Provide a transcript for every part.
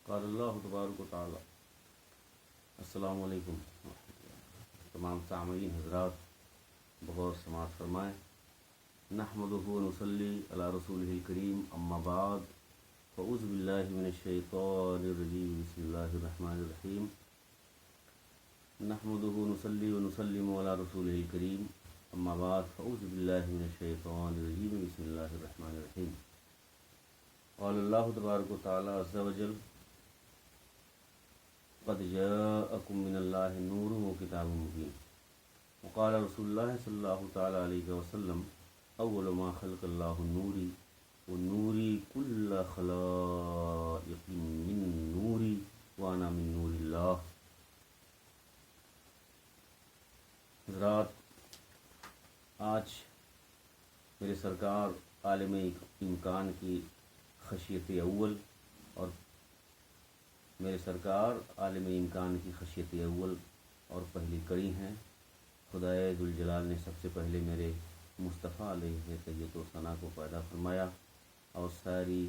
قال اللہ تبارک و تعالی السلام علیکم تمام سامعین حضرات بغور سماعت فرمائیں نحمدہ و نصلی علی رسولہ الکریم اما بعد فاعوذ باللہ من الشیطان الرجیم بسم اللہ الرحمن الرحیم نحمدہ و نصلی و نسلم علی رسولہ الکریم اما بعد فاعوذ باللہ من الشیطان الرجیم بسم اللہ الرحمن الرحیم قال اللہ تبارک و تعالی عز و جل قد جاءکم من اللہ نور و کتاب مبین وقال رسول اللہ صلی اللہ تعالی علیہ وسلم اول ما خلق اللہ نوری والنوری کل خلائق من نوری وانا من نور اللہ۔ حضرات، آج میرے سرکار عالم امکان کی خشیت اول اور میرے سرکار عالم امکان کی خشیت اول اور پہلی کڑی ہیں۔ خدائے ذوالجلال نے سب سے پہلے میرے مصطفیٰ علیہ تحیت و ثنا کو پیدا فرمایا اور ساری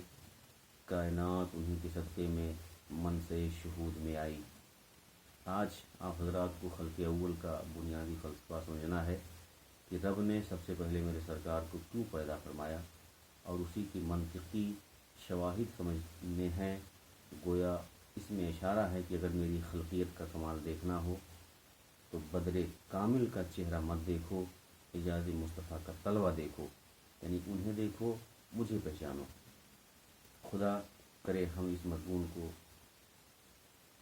کائنات انہی کے صدقے میں من سے شہود میں آئی۔ آج آپ حضرات کو خلق اول کا بنیادی فلسفہ سمجھنا ہے کہ رب نے سب سے پہلے میرے سرکار کو کیوں پیدا فرمایا اور اسی کی منطقی شواہد سمجھنے ہیں۔ گویا اس میں اشارہ ہے کہ اگر میری خلقیت کا کمال دیکھنا ہو تو بدر کامل کا چہرہ مت دیکھو، اعجاز مصطفیٰ کا طلوہ دیکھو، یعنی انہیں دیکھو، مجھے پہچانو۔ خدا کرے ہم اس مضمون کو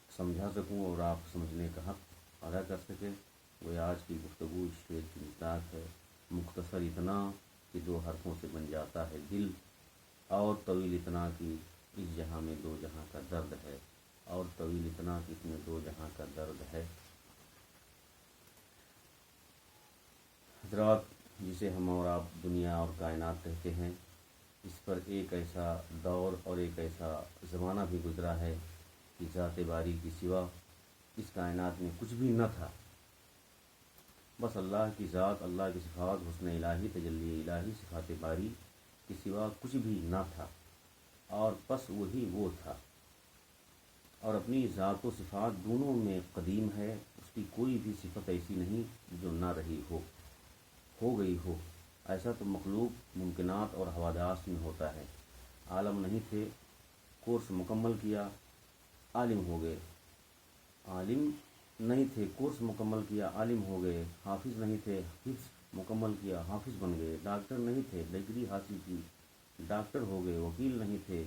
سمجھا سکوں اور آپ سمجھنے کا حق ادا کر سکیں۔ وہ آج کی گفتگو شعر کی مصداق ہے، مختصر اتنا کہ 2 حرفوں سے بن جاتا ہے دل، اور طویل اتنا کہ اس جہاں میں 2 جہاں کا درد ہے، اور طویل اتنا کہ اس میں 2 جہاں کا درد ہے۔ حضرات، جسے ہم اور آپ دنیا اور کائنات کہتے ہیں، اس پر ایک ایسا دور اور ایک ایسا زمانہ بھی گزرا ہے کہ ذات باری کی سوا اس کائنات میں کچھ بھی نہ تھا۔ بس اللہ کی ذات، اللہ کی صفات، حسن الہی، تجلی الہی، صفات باری کے سوا کچھ بھی نہ تھا، اور بس وہی وہ تھا، اور اپنی ذات و صفات دونوں میں قدیم ہے۔ اس کی کوئی بھی صفت ایسی نہیں جو نہ رہی ہو گئی ہو۔ ایسا تو مخلوق ممکنات اور حوادث میں ہوتا ہے۔ عالم نہیں تھے، کورس مکمل کیا، عالم ہو گئے۔ عالم نہیں تھے، کورس مکمل کیا، عالم ہو گئے۔ حافظ نہیں تھے، حفظ مکمل کیا، حافظ بن گئے۔ ڈاکٹر نہیں تھے، ڈگری حاصل کی، ڈاکٹر ہو گئے۔ وکیل نہیں تھے،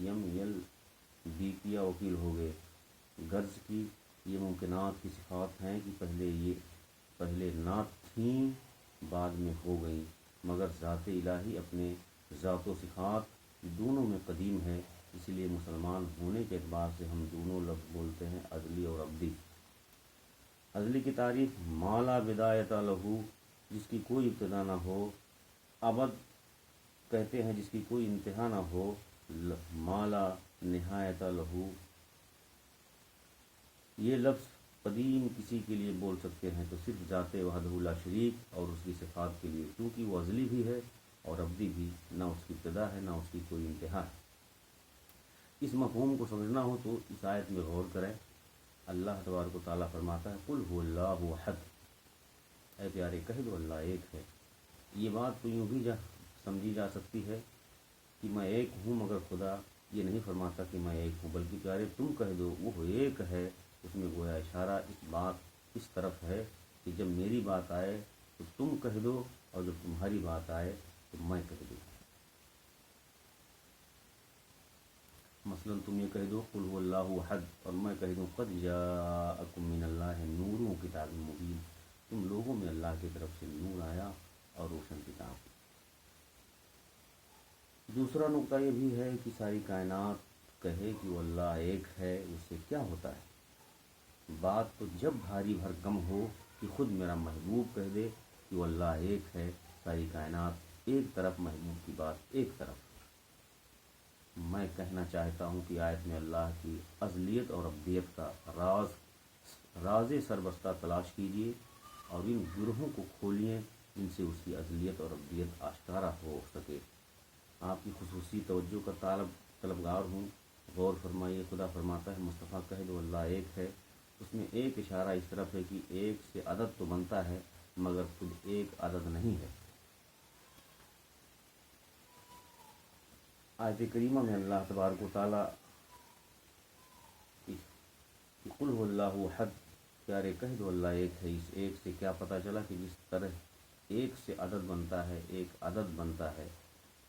LLB کیا، وکیل ہو گئے۔ غرض کی یہ ممکنات کی صفات ہیں کہ پہلے نہ تھیں، بعد میں ہو گئیں، مگر ذات الہی اپنے ذات و صفات دونوں میں قدیم ہے۔ اس لیے مسلمان ہونے کے اعتبار سے ہم دونوں لفظ بولتے ہیں، ازلی اور ابدی۔ ازلی کی تعریف مالا بدایت لہو، جس کی کوئی ابتدا نہ ہو۔ ابد کہتے ہیں جس کی کوئی انتہا نہ ہو۔ مالا نہایت لہو، یہ لفظ قدیم کسی کے لیے بول سکتے ہیں تو صرف ذات وحدہ لا شریک اور اس کی صفات کے لیے، کیونکہ وہ ازلی بھی ہے اور ابدی بھی، نہ اس کی ابتدا ہے نہ اس کی کوئی انتہا ہے۔ اس مفہوم کو سمجھنا ہو تو اس آیت میں غور کریں۔ اللہ تبارک و تعالیٰ فرماتا ہے قل هو اللہ احد، اے پیارے کہہ دو اللہ ایک ہے۔ یہ بات تو یوں بھی سمجھی جا سکتی ہے کہ میں ایک ہوں، مگر خدا یہ نہیں فرماتا کہ میں ایک ہوں، بلکہ پیارے تم کہہ دو وہ ایک ہے۔ اس میں گویا اشارہ اس طرف ہے کہ جب میری بات آئے تو تم کہہ دو، اور جب تمہاری بات آئے تو میں کہہ دوں۔ مثلا تم یہ کہہ دو قل هو اللہ احد، اور میں کہہ دوں قد جاءکم من اللہ نور و کتاب مبین، تم لوگوں میں اللہ کی طرف سے نور آیا اور روشن کتاب۔ دوسرا نقطہ یہ بھی ہے کہ ساری کائنات کہے کہ وہ اللہ ایک ہے، اس سے کیا ہوتا ہے؟ بات تو جب بھاری بھرکم ہو کہ خود میرا محبوب کہہ دے کہ وہ اللہ ایک ہے، ساری کائنات ایک طرف، محبوب کی بات ایک طرف۔ میں کہنا چاہتا ہوں کہ آیت میں اللہ کی ازلیت اور ابدیت کا راز سربستہ تلاش کیجیے اور ان گروہوں کو کھولیے جن سے اس کی ازلیت اور ابدیت آشکارا ہو سکے۔ آپ کی خصوصی توجہ کا طلبگار ہوں۔ غور فرمائیے، خدا فرماتا ہے مصطفیٰ کہہ دو اللہ ایک ہے، اس میں ایک اشارہ اس طرف ہے کہ ایک سے عدد تو بنتا ہے مگر خود ایک عدد نہیں ہے۔ آیت کریمہ میں اللہ تبارک و تعالیٰ قل هو اللہ احد، پیارے کہہ دو اللہ ایک ہے، اس ایک سے کیا پتہ چلا کہ جس طرح ایک سے عدد بنتا ہے، ایک عدد بنتا ہے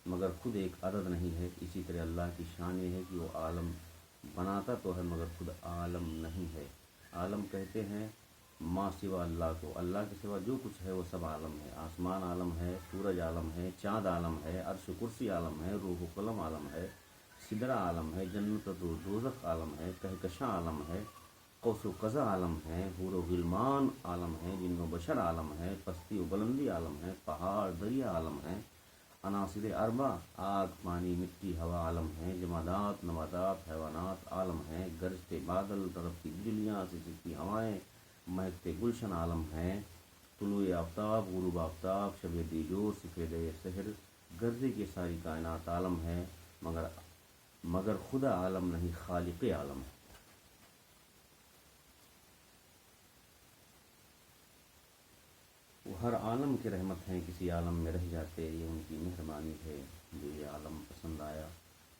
مگر خود ایک عدد نہیں ہے، اسی طرح اللہ کی شان یہ ہے کہ وہ عالم بناتا تو ہے مگر خود عالم نہیں ہے۔ عالم کہتے ہیں ما سوا اللہ کو، اللہ کے سوا جو کچھ ہے وہ سب عالم ہے۔ آسمان عالم ہے، سورج عالم ہے، چاند عالم ہے، عرش و کرسی عالم ہے، روح و قلم عالم ہے، سدرہ عالم ہے، جنت و دوزخ عالم ہے، کہکشاں عالم ہے، قوس و قزح عالم ہے، حور و غلمان عالم ہے، جن و بشر عالم ہے، پستی و بلندی عالم ہے، پہاڑ دریا عالم ہے، عناصر اربع آگ پانی مٹی ہوا عالم ہیں، جمادات نباتات حیوانات عالم ہیں، گرجتے بادل تڑپتی بجلیاں سسکتی ہوائیں مہکتے گلشن عالم ہیں، طلوع آفتاب غروب آفتاب شب دیجور سفید سحر گرجے کی ساری کائنات عالم ہے مگر خدا عالم نہیں، خالق عالم ہے۔ وہ ہر عالم کے رحمت ہیں، کسی عالم میں رہ جاتے، یہ ان کی مہربانی ہے جو یہ عالم پسند آیا،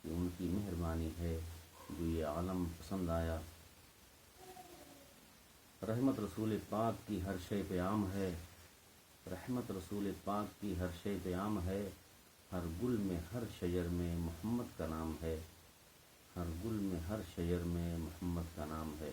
یہ ان کی مہربانی ہے جو یہ عالم پسند آیا۔ رحمت رسول پاک کی ہر شے پہ عام ہے، رحمت رسول پاک کی ہر شے پہ عام ہے، ہر گل میں ہر شجر میں محمد کا نام ہے، ہر گل میں ہر شجر میں محمد کا نام ہے۔